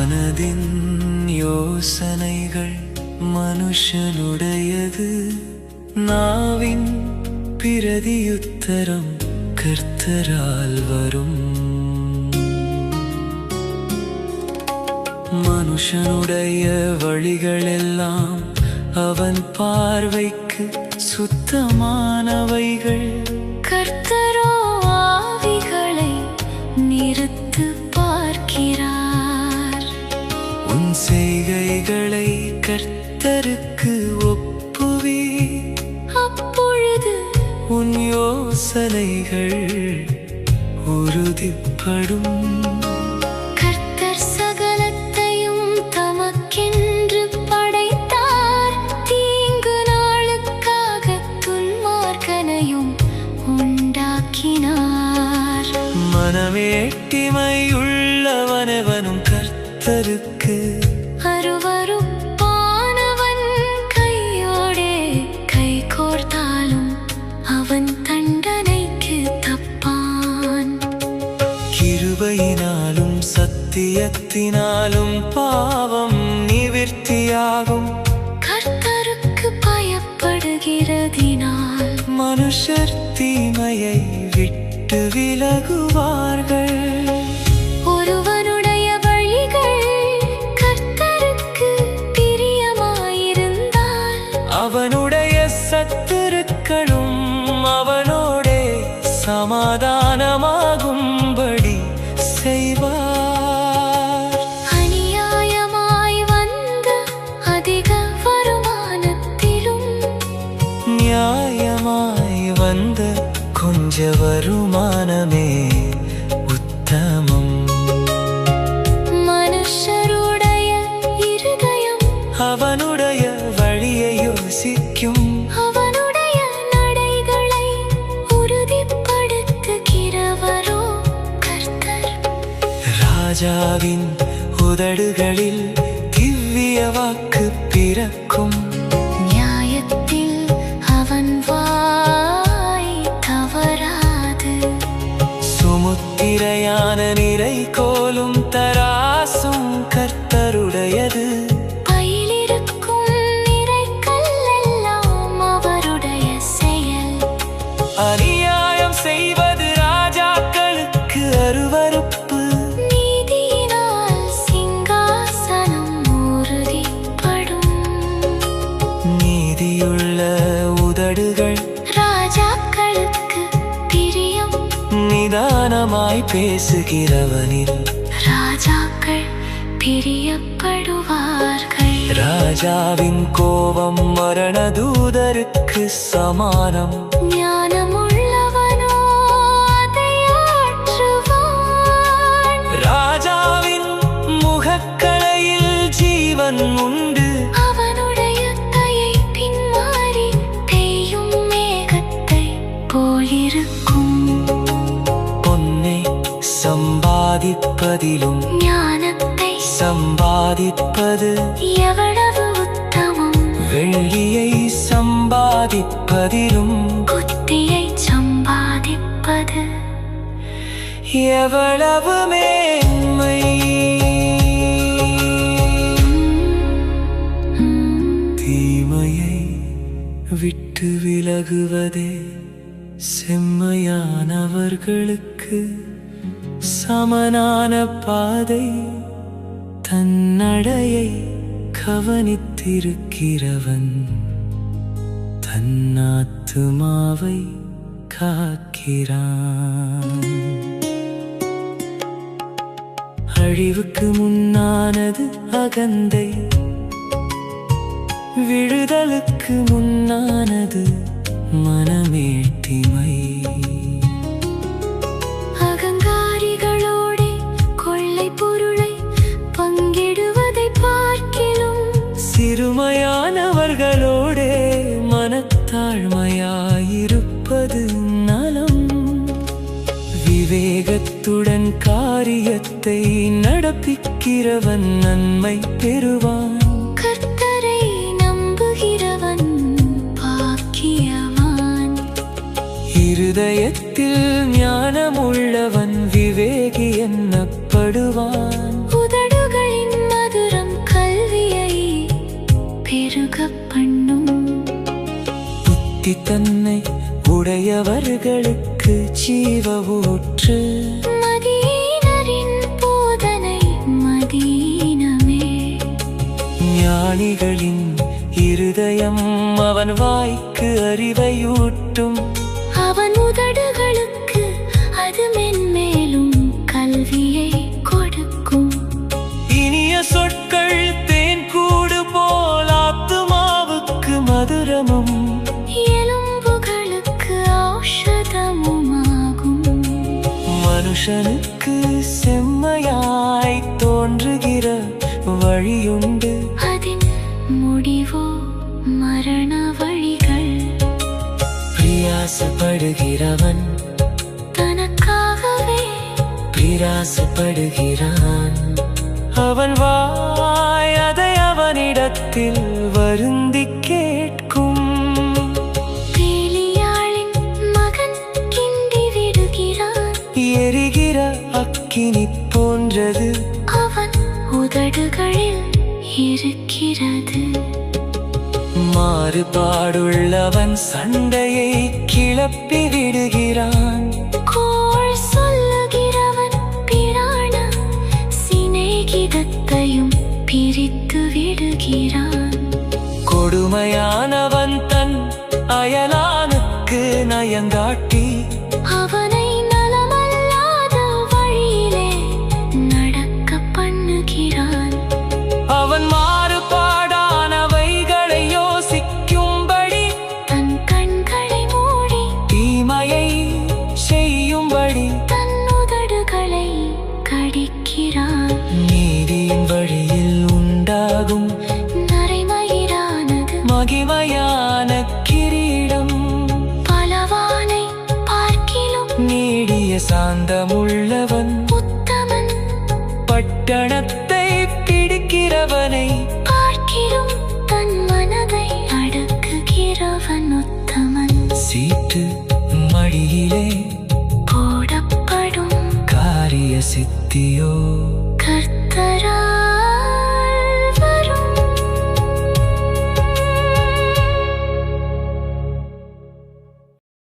மனதின் யோசனைகள் மனுஷனுடையது, நாவின் பிரதியுத்தரம் கர்த்தரால் வரும். மனுஷனுடைய வழிகளெல்லாம் அவன் பார்வைக்கு சுத்தமானவைகள், கர்த்தரோ ஆவிகளை நிறுத்து பார்க்கிறார். உன் செய்கைகளை கர்த்தருக்கு ஒப்புவி, அப்பொழுது உன் யோசனைகள் உறுதிப்படும். கர்த்தர் சகலத்தையும் தமக்கென்று படைத்தார், தீங்கு நாளுக்காக துன்மார்க்கனையும் உண்டாக்கினார். மனமேட்டிமையுள்ளவனவனும் கர்த்தருக்கு அருவருப்பானவன், கையோடே கை கோர்த்தாலும் அவன் தண்டனைக்கு தப்பான். கிருபையினாலும் சத்தியத்தினாலும் பாவம் நிவிர்த்தியாகும். கர்த்தருக்கு பயப்படுகிறதினால் மனுஷர் தீமையை விட்டு விலகுவார்கள். ஒருவனுடைய வழிகள் கர்த்தருக்கு பிரியமாயிருந்தால் அவனுடைய சத்துருக்களும் அவனோடே சமாதானமாகும்படி செய்வார். அநியாயமாய் வந்த அதிக வருமானத்திலும் நியாயமாய் வந்த கொஞ்ச வருமானமே உத்தமம். மனுஷருடைய இருதயம் அவனுடைய வழியை யோசிக்கும், அவனுடைய நடைகளை உறுதிப்படுத்துகிறவரோ கர்த்தர். ராஜாவின் உதடுகளில் திவ்ய வாக்கு பிறக்கும், நியாயத்தில் அவன் வாய் தவறாது. சுமுத்திரையான நிறை கோலும் தராசும் கர்த்தருடையது. பயிலிருக்கும் நிறைக்கல்லெல்லாம் அவருடைய செயல். அநியாயம் செய்வது ராஜாக்களுக்கு அருவருப்பு, நீதியினால் சிங்காசனம் உறுதிப்படும். நீதியுள்ள உதடுகள் ராஜாக்களுக்கு பிரியம், நிதானமாய் பேசுகிறவனில் ராஜாக்கள் பிரியப்படுவார்கள். ராஜாவின் கோபம் மரண தூதருக்கு சமானம். ஞானமுள்ளவனோ அதை ஆற்றுவான். ராஜாவின் முகக்களையில் ஜீவன் உண்டு, அவனுடைய தயை பின்மாறி பெய்யும் மேகத்தை போலிருக்கும். பொன்னை சம்பாதிப்பதிலும் ஞானத்தை சம்பாதிப்பது, எவ்வளவு உத்தமம். வெள்ளியை சம்பாதிப்பதிலும் புத்தியை சம்பாதிப்பது எவ்வளவு மேன்மை. தீமையை விட்டு விலகுவதே செம்மையானவர்களுக்கு சமனான பாதை. தன்னடையை கவனித்திருக்கிறவன் தன் ஆத்துமாவை காக்கிறான். அழிவுக்கு முன்னானது அகந்தை, விழுதலுக்கு முன்னானது மனமேட்டிமை. அகங்காரிகளோடே கொள்ளை பொருளை பங்கிடுவதை பார்க்கிலும் சிறுமையானவர்களோடே மனத்தாழ்மையாயிருப்பது நலம். விவேகத்துடன் காரியத்தை நடப்பிக்கிறவன் நன்மை பெறுவான். கர்த்தரை நம்புகிறவன் பாக்கியவான். இருதயத்தில் ஞானமுள்ளவன் விவேகி என்னப்படுவான். உதடுகளின் உடையவர்களுக்கு ஜீவ ஊற்று. மதீனரின் போதனை மதீனமே. ஞானிகளின் இருதயம் அவன் வாய்க்கு அறிவையூட்டும். அவன் உதடுகளுக்கு அது மென்மேலும் கல்வியை கொடுக்கும். இனிய சொற்கள் தேன் கூடு போல் ஆத்துமாவுக்கு மதுரமும் எலும்புகளுக்கு ஔஷதமுமாகும். மனுஷனுக்கு செம்மையாய் தோன்றுகிற வழியுண்டு. அதின் முடிவோ மரண வழிகள். பிரயாசப்படுகிறவன் தனக்காகவே பிரயாசப்படுகிறான். அவன் வாய் அதை அவனிடத்தில் வருந்தி கேட்கும். பேலியாளின் மகன் கிண்டி விடுகிறான். எரிகிற அக்கினி போன்றது அவன் உதடுகளில் இருக்கிறது. மாறுபாடுள்ளவன் சண்டையை கிளப்பி விடுகிறான். கோள் சொல்லுகிறவன் பிராண சிநேகிதத்தையும் பிரித்து விடுகிறான். கொடுமையானவன் தன் அயலானுக்கு நயங்காட்டி அவனை நலமல்லாத வழியிலே நடக்க பண்ணுகிறான். அவன் மாறுபாடானவைகளை யோசிக்கும்படி தன் கண்களை மூடி தீமையை செய்யும்படி தன் உதடுகளை கடிக்கிறான். நீதியின் வழியில் உண்டாகும் நரைமயிரானது மகிமையான கிரீடம். பலவானை பார்க்கிலும் நீடிய சாந்தமுள்ளவன் உத்தமன். பட்டணத்தை பிடிக்கிறவனை பார்க்கிலும் தன் மனதை அடக்குகிறவன் உத்தமன். சீட்டு மடியிலே போடப்படும் காரிய சித்தியோ கர்த்தரா